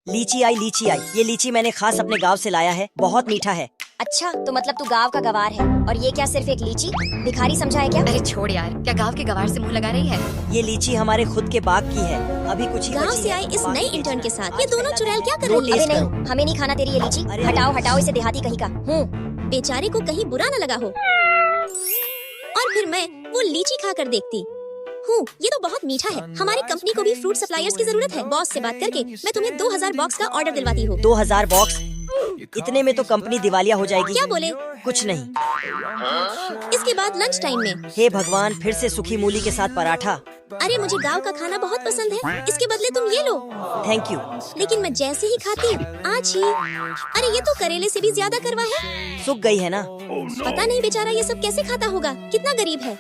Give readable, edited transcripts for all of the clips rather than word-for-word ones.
लीची आई। ये लीची मैंने खास अपने गांव से लाया है, बहुत मीठा है। अच्छा, तो मतलब तू गांव का गवार है और ये क्या सिर्फ एक लीची? भिखारी समझा है क्या? अरे छोड़ यार, क्या गांव के गवार से मुंह लगा रही है? ये लीची हमारे खुद के बाग की है, अभी कुछ ही गांव बची से है। आए इस बाकी नई बेचना इंटर्न के है। साथ ये दोनों चुड़ैल क्या कर दो रही टेस्ट है? अबे करो। नहीं, हमें नहीं खाना तेरी ये लीची। अरे हटाओ इसे देहाती कहीं का। बेचारे को कहीं बुरा न लगा हो। और फिर मैं वो लीची खाकर देखती हूँ, ये तो बहुत मीठा है। हमारी कंपनी को भी फ्रूट सप्लायर्स की जरूरत है। बॉस से बात करके मैं तुम्हें 2000 बॉक्स का ऑर्डर दिलवाती हूँ। 2000 बॉक्स? इतने में तो कंपनी दिवालिया हो जाएगी। क्या बोले? कुछ नहीं। इसके बाद लंच टाइम में हे भगवान, फिर से सूखी मूली के साथ पराठा। अरे मुझे गांव का खाना बहुत पसंद है, इसके बदले तुम ये लो। Thank you. लेकिन मैं जैसे ही खाती आज ही, अरे ये तो करेले से भी ज्यादा करवा है। सूख गई है ना? पता नहीं बेचारा ये सब कैसे खाता होगा, कितना गरीब है।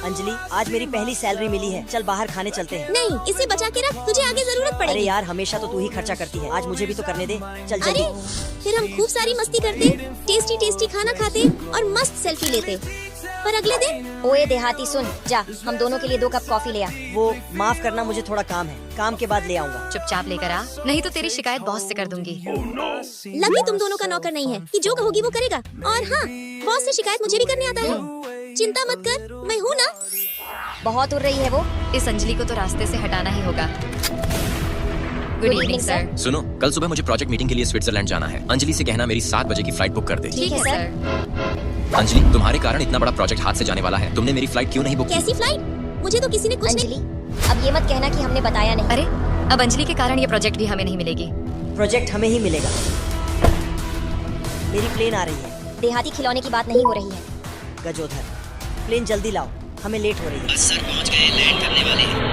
अंजलि, आज मेरी पहली सैलरी मिली है, चल बाहर खाने चलते हैं। नहीं, इसे बचा के रख, तुझे आगे जरूरत अरे पड़ेगी। यार, हमेशा तो तू ही खर्चा करती है, आज मुझे भी तो करने दे। चल अरे जल्दी। फिर हम खूब सारी मस्ती करते, टेस्टी खाना खाते और मस्त सेल्फी लेते। पर अगले दिन ओए देहाती सुन, जा हम दोनों के लिए 2 कप कॉफी ले आ। वो माफ करना, मुझे थोड़ा काम है, काम के बाद ले आऊंगा। चुपचाप लेकर आ, नहीं तो तेरी शिकायत बॉस से कर दूंगी। लकी तुम दोनों का नौकर नहीं है कि जो कहोगी वो करेगा। और हाँ, बॉस से शिकायत मुझे भी करने आता है। चिंता मत कर, मैं हूँ ना। बहुत उड़ रही है वो। इस अंजलि को तो रास्ते से हटाना ही होगा। Good evening sir. सुनो, कल सुबह मुझे प्रोजेक्ट मीटिंग के लिए स्विट्जरलैंड जाना है। अंजलि से कहना मेरी 7 बजे की फ्लाइट बुक कर दे। ठीक है सर। अंजलि, तुम्हारे कारण इतना बड़ा प्रोजेक्ट हाथ से जाने वाला है। तुमने मेरी फ्लाइट क्यों नहीं बुक की? कैसी फ्लाइट? मुझे तो किसी ने कुछ अंजलि, नहीं। अब ये मत कहना कि हमने बताया नहीं। अरे अब अंजलि के कारण ये प्रोजेक्ट भी हमें नहीं मिलेगी। प्रोजेक्ट हमें ही मिलेगा। मेरी प्लेन आ रही है। देहाती खिलौने की बात नहीं हो रही है। गजोधर, प्लेन जल्दी लाओ, हमें लेट हो रही है। सर पहुंच गए, लैंड करने वाले हैं।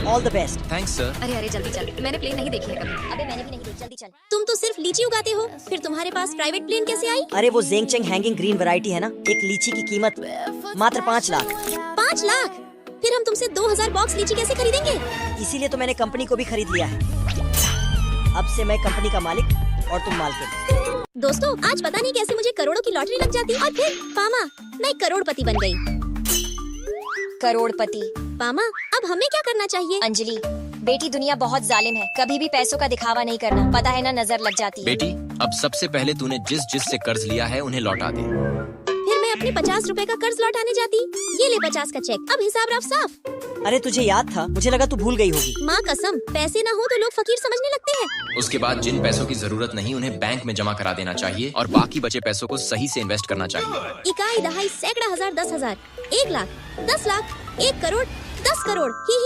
All the best. Thanks sir. अरे जल्दी चल, मैंने प्लेन नहीं देखी है कभी। अबे मैंने भी नहीं देखी, जल्दी चल। तुम तो सिर्फ लीची उगाते हो, फिर तुम्हारे पास प्राइवेट प्लेन कैसे आई? अरे वो जेंगचेंग हैंगिंग ग्रीन वैरायटी है ना, एक लीची की कीमत मात्र 5 लाख। 5 लाख? फिर हम तुमसे 2000 बॉक्स लीची कैसे खरीदेंगे? इसीलिए तो मैंने कंपनी को भी खरीद लिया है। अब से मैं कंपनी का मालिक और तुम मालकिन। दोस्तों, आज पता नहीं कैसे मुझे करोड़ों की लॉटरी लग जाती और फिर पामा, मैं करोड़पति बन गई। करोड़पति। पामा, अब हमें क्या करना चाहिए? अंजलि बेटी, दुनिया बहुत जालिम है, कभी भी पैसों का दिखावा नहीं करना, पता है ना, नजर लग जाती है। बेटी, अब सबसे पहले तूने जिस से कर्ज लिया है उन्हें लौटा दे। फिर मैं अपने 50 रुपए का कर्ज लौटाने जाती। ये ले 50 का चेक, अब हिसाब रफ साफ। अरे तुझे याद था, मुझे लगा तू भूल गई होगी। माँ कसम, पैसे ना हो तो लोग फकीर समझने लगते हैं। उसके बाद जिन पैसों की जरूरत नहीं उन्हें बैंक में जमा करा देना चाहिए और बाकी बचे पैसों को सही से इन्वेस्ट करना चाहिए। इकाई, दहाई, सैकड़ा, हजार, 10,000, 1 लाख, 10 लाख, 1 करोड़, 10 करोड़, ही।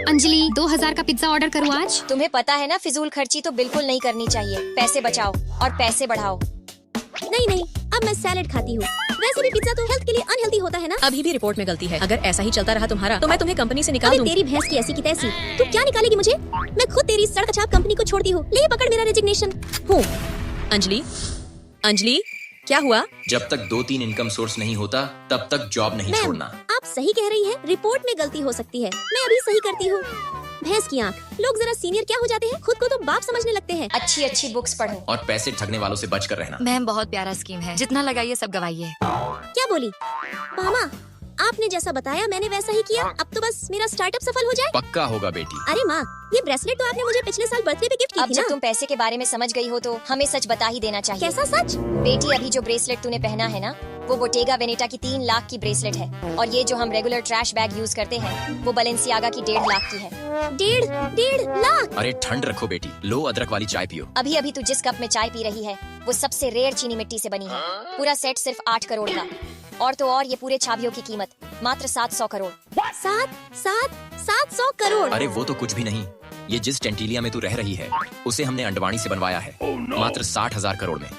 अंजलि, 2000 का पिज्जा ऑर्डर करूँ आज? तुम्हें पता है ना, फिजूल खर्ची तो बिल्कुल नहीं करनी चाहिए। पैसे बचाओ और पैसे बढ़ाओ। नहीं, अब मैं सैलेड खाती हूँ। वैसे भी पिज्जा तो हेल्थ के लिए अनहेल्दी होता है ना। अभी भी रिपोर्ट में गलती है। अगर ऐसा ही चलता रहा तुम्हारा तो मैं तुम्हें कंपनी से निकाल अबे दूंगी। तेरी भैंस की ऐसी की तैसी, तू क्या निकालेगी मुझे? मैं खुद तेरी सड़क छाप कंपनी को छोड़ती हूँ। ले पकड़ मेरा रेजिग्नेशन। हूँ। अंजलि, क्या हुआ? जब तक 2-3 इनकम सोर्स नहीं होता तब तक जॉब नहीं मैम, छोड़ना। आप सही कह रही हैं, रिपोर्ट में गलती हो सकती है, मैं अभी सही करती हूँ। भैंस की आँख, लोग जरा सीनियर क्या हो जाते हैं, खुद को तो बाप समझने लगते हैं। अच्छी बुक्स पढ़ो। और पैसे ठगने वालों से बच कर रहना। मैम, बहुत प्यारा स्कीम है, जितना लगाइए सब गवाइए। क्या बोली? मामा, आपने जैसा बताया मैंने वैसा ही किया। अब तो बस मेरा स्टार्टअप सफल हो जाए। पक्का होगा बेटी। अरे माँ, ये ब्रेसलेट तो आपने मुझे पिछले साल बर्थडे पे गिफ्ट की अब थी जब ना? तुम पैसे के बारे में समझ गई हो तो हमें सच बता ही देना चाहिए। कैसा सच? बेटी, अभी जो ब्रेसलेट तूने पहना है ना, वो बोटेगा वेनेटा की 3 लाख की ब्रेसलेट है, और ये जो हम रेगुलर ट्रैश बैग यूज करते हैं वो बलेंसियागा की 1.5 लाख की है। डेढ़ लाख? अरे ठंड रखो बेटी, लो अदरक वाली चाय पियो। अभी तू जिस कप में चाय पी रही है वो सबसे रेयर चीनी मिट्टी से बनी है। पूरा सेट सिर्फ 8 करोड़ का, और तो और ये पूरे छाबियों की कीमत मात्र 700 करोड़। 700 करोड़? अरे वो तो कुछ भी नहीं, ये जिस टेंटिलिया में तू रह रही है उसे हमने अंडवाणी से बनवाया है, मात्र 60,000 करोड़ में।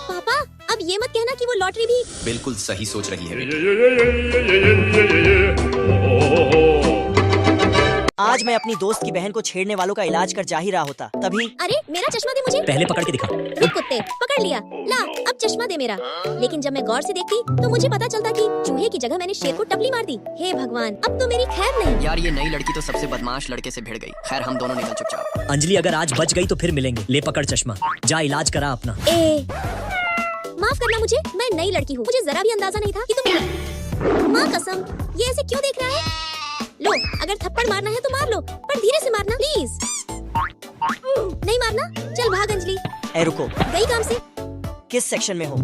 पापा, अब ये मत कहना कि वो लॉटरी भी। बिल्कुल सही सोच रही है बेटी। आज मैं अपनी दोस्त की बहन को छेड़ने वालों का इलाज कर जा ही रहा होता, तभी अरे मेरा चश्मा दे मुझे। पहले पकड़ के दिखा। रुक कुत्ते, पकड़ लिया। ला, अब चश्मा दे मेरा। लेकिन जब मैं गौर से देखती तो मुझे पता चलता कि चूहे की जगह मैंने शेर को टपली मार दी। हे भगवान, अब तो मेरी खैर नहीं। यार, ये नई लड़की तो सबसे बदमाश लड़के से भिड़ गई। खैर, हम दोनों निकल चुपचाप। अंजलि, अगर आज बच गई तो फिर मिलेंगे। ले पकड़ चश्मा, जा इलाज करा अपना। माफ करना मुझे, मैं नई लड़की हूँ, मुझे जरा भी अंदाजा नहीं था कि तुम। माँ कसम, ये ऐसे क्यों देख रहा है? लो, अगर थप्पड़ मारना है तो मार लो, पर धीरे से मारना प्लीज। नहीं मारना, चल भाग अंजलि। ए रुको, गई काम से। किस सेक्शन में हो?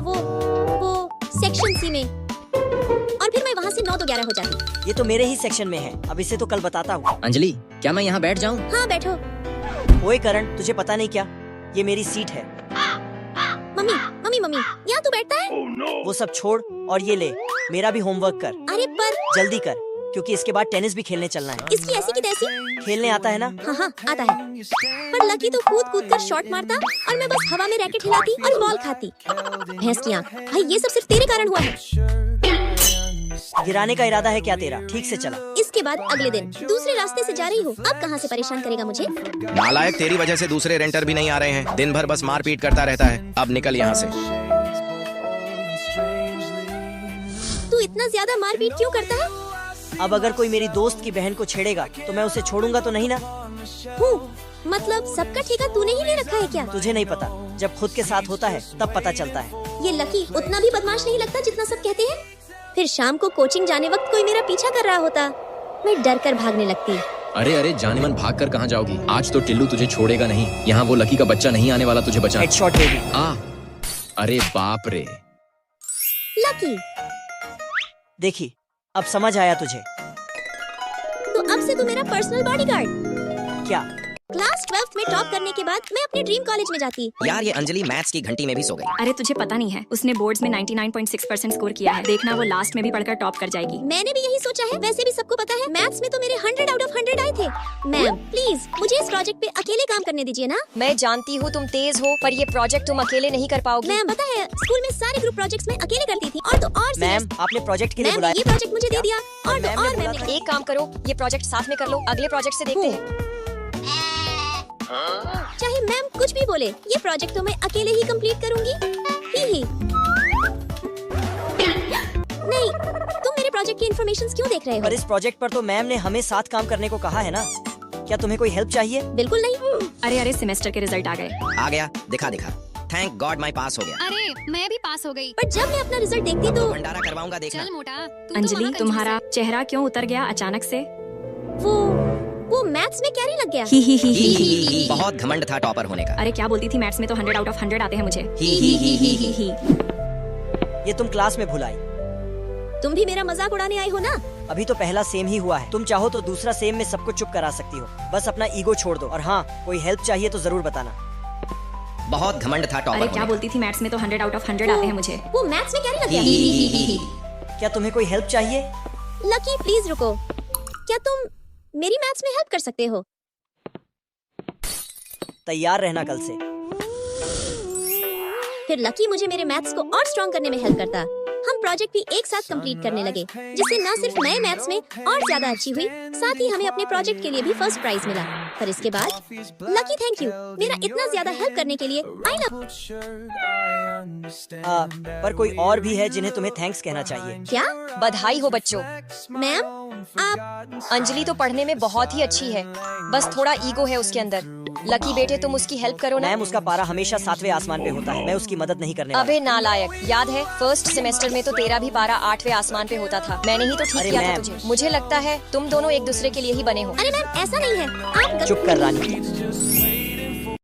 वो सेक्शन सी में। और फिर मैं वहाँ से 9 तो 11 हो जाती। ये तो मेरे ही सेक्शन में है। अब इसे तो कल बताता हूँ। अंजलि, क्या मैं यहाँ बैठ जाऊँ? हाँ बैठो। ओए करण, तुझे पता नहीं क्या? ये मेरी सीट है। मम्मी मम्मी मम्मी, यहाँ तू बैठता है? वो सब छोड़ और ये ले, मेरा भी होमवर्क कर। अरे पर जल्दी कर, क्योंकि इसके बाद टेनिस भी खेलने चलना है। इसकी ऐसी की तैसी। खेलने आता है ना? हाँ आता है। पर लकी तो कूद कूद कर शॉट मारता और मैं बस हवा में रैकेट हिलाती और बॉल खाती। भैंस की आँख, भाई ये सब सिर्फ तेरे कारण हुआ है। गिराने का इरादा है क्या तेरा? ठीक से चला। इसके बाद अगले दिन दूसरे रास्ते से जा रही हूँ। अब कहाँ से परेशान करेगा मुझे? नालायक, तेरी वजह से दूसरे रेंटर भी नहीं आ रहे हैं। दिन भर बस मारपीट करता रहता है। अब निकल यहाँ से। तू इतना ज्यादा मारपीट क्यों करता है? अब अगर कोई मेरी दोस्त की बहन को छेड़ेगा तो मैं उसे छोड़ूंगा तो नहीं ना? मतलब सबका ठेका तूने ही ले रखा है क्या? तुझे नहीं पता, जब खुद के साथ होता है तब पता चलता है। ये लकी उतना भी बदमाश नहीं लगता जितना सब कहते हैं। फिर शाम को कोचिंग जाने वक्त कोई मेरा पीछा कर रहा होता, मैं डर कर भागने लगती। अरे अरे, जाने मन भाग कर कहाँ जाओगी? आज तो टिल्लू तुझे छोड़ेगा नहीं। यहाँ वो लकी का बच्चा नहीं आने वाला तुझे बचा। Headshot baby. अरे बाप रे। लकी, देखी, अब समझ आया तुझे? तो अब से तू मेरा पर्सनल बॉडीगार्ड। क्या? क्लास 12 में टॉप करने के बाद मैं अपने ड्रीम कॉलेज में जाती। यार, ये अंजलि मैथ्स की घंटी में भी सो गई। अरे तुझे पता नहीं है, उसने बोर्ड्स में 99.6% स्कोर किया है। देखना वो लास्ट में भी पढ़कर टॉप कर जाएगी। मैंने भी यही सोचा है। वैसे भी सबको पता है मैथ्स में तो मेरे 100 आउट ऑफ 100 आए थे। मैम प्लीज मुझे इस प्रोजेक्ट पे अकेले काम करने दीजिए ना। मैं जानती हूँ तुम तेज हो, पर ये प्रोजेक्ट तुम अकेले नहीं कर पाओगी। मैम पता है, स्कूल में सारे ग्रुप प्रोजेक्ट्स में अकेले करती थी। और तो और मैम, आपने प्रोजेक्ट के लिए मैम बुलाया? ये प्रोजेक्ट मुझे दे दिया। और तो मैम और ने बोला मैम था। एक काम करो, ये प्रोजेक्ट साथ में कर लो। अगले प्रोजेक्ट से देखते हैं। चाहे मैम कुछ भी बोले, ये प्रोजेक्ट तो मैं अकेले ही कंप्लीट करूंगी। ही। नहीं, तुम मेरे प्रोजेक्ट की इन्फॉर्मेशंस क्यों देख रहे हो? पर इस प्रोजेक्ट पर तो मैम ने हमें साथ काम करने को कहा है ना? क्या तुम्हें कोई हेल्प चाहिए? बिल्कुल नहीं। अरे सेमेस्टर के रिजल्ट आ गए। आ गया, दिखा। थैंक गॉड मैं पास हो गया। अरे मैं भी पास हो गई। पर जब मैं अपना रिजल्ट देखती तो भंडारा करवाऊंगा, देखना। चल मोटा, तू तो अंजलि, महाकंजूस तुम्हारा है। चेहरा क्यों उतर गया अचानक से? वो मैथ्स में क्या नहीं लग गया? ही। बहुत घमंड था टॉपर होने का। अरे क्या बोलती थी, मैथ्स में तो 100 आउट ऑफ 100 आते हैं मुझे। ही। ये तुम क्लास में भुलाई। तुम भी मेरा मजाक उड़ाने आई हो ना? अभी तो पहला सेम ही हुआ है। तुम चाहो तो दूसरा सेम में सबको चुप करा सकती हो। बस अपना ईगो छोड़ दो। और हाँ, कोई हेल्प चाहिए तो जरूर बताना। बहुत घमंड था टॉपर अरे होने क्या का। बोलती थी, मैथ्स में तो 100 आउट ऑफ 100 आते हैं मुझे। वो मैथ्स में क्या नहीं लग गया? क्या तुम्हें कोई हेल्प चाहिए? लकी प्लीज रुको, क्या तुम मेरी मैथ्स में हेल्प कर सकते हो? तैयार रहना कल से। फिर लकी मुझे मेरे मैथ्स को और स्ट्रॉन्ग करने में हेल्प करता। हम प्रोजेक्ट भी एक साथ कंप्लीट करने लगे, जिससे न सिर्फ मैं मैथ्स में और ज्यादा अच्छी हुई, साथ ही हमें अपने प्रोजेक्ट के लिए भी फर्स्ट प्राइज मिला। पर इसके बाद लकी थैंक यू मेरा इतना ज्यादा हेल्प करने के लिए। I love. पर कोई और भी है जिन्हें तुम्हें थैंक्स कहना चाहिए। क्या? बधाई हो बच्चों। मैम आप अंजलि तो पढ़ने में बहुत ही अच्छी है, बस थोड़ा ईगो है उसके अंदर। लकी बेटे तुम उसकी हेल्प करो ना। मैम, उसका पारा हमेशा 7वें आसमान पे होता है। मैं उसकी मदद नहीं करने वाला। अबे नालायक, याद है फर्स्ट सेमेस्टर में तो तेरा भी पारा 8वें आसमान पे होता था। मैंने ही तो ठीक अरे किया था मैम। तुझे। मुझे लगता है तुम दोनों एक दूसरे के लिए ही बने हो। अरे मैम ऐसा नहीं है। आप चुप कर रानी।